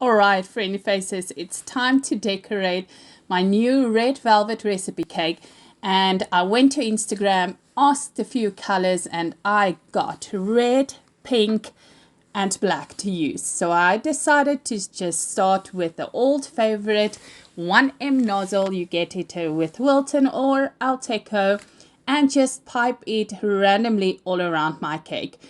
Alright, friendly faces, it's time to decorate my new red velvet recipe cake. And I went to Instagram, asked a few colors, and I got red, pink, and black to use. So I decided to just start with the old favorite 1M nozzle. You get it with Wilton or Alteco, and just pipe it randomly all around my cake.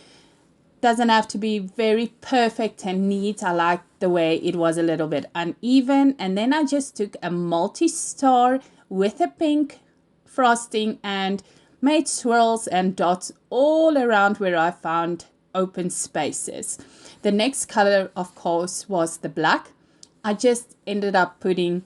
Doesn't have to be very perfect and neat. I like the way it was a little bit uneven. And then I just took a multi-star with a pink frosting and made swirls and dots all around where I found open spaces. The next color, of course, was the black. I just ended up putting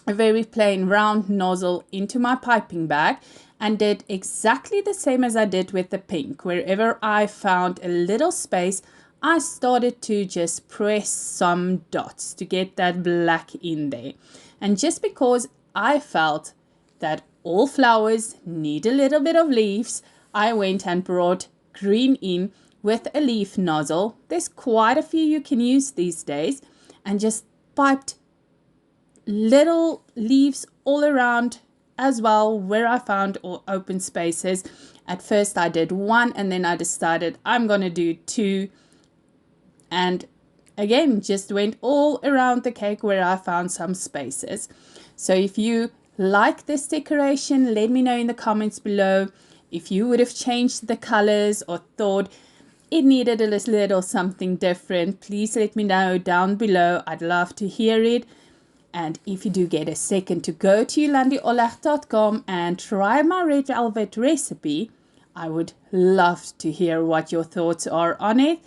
a very plain round nozzle into my piping bag and did exactly the same as I did with the pink. Wherever I found a little space, I started to just press some dots to get that black in there. And just because I felt that all flowers need a little bit of leaves, I went and brought green in with a leaf nozzle. There's quite a few you can use these days, and just piped little leaves all around as well where I found all open spaces. At first I did one, and then I decided I'm going to do two, and again just went all around the cake where I found some spaces. So if you like this decoration, let me know in the comments below if you would have changed the colors or thought it needed a little something different. Please let me know down below. I'd love to hear it. And if you do get a second to go to yolandieolech.com and try my red velvet recipe, I would love to hear what your thoughts are on it.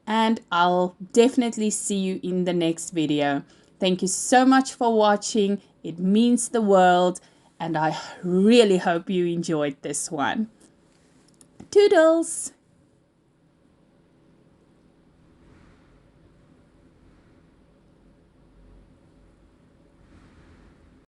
And I'll definitely see you in the next video. Thank you so much for watching. It means the world. And I really hope you enjoyed this one. Toodles!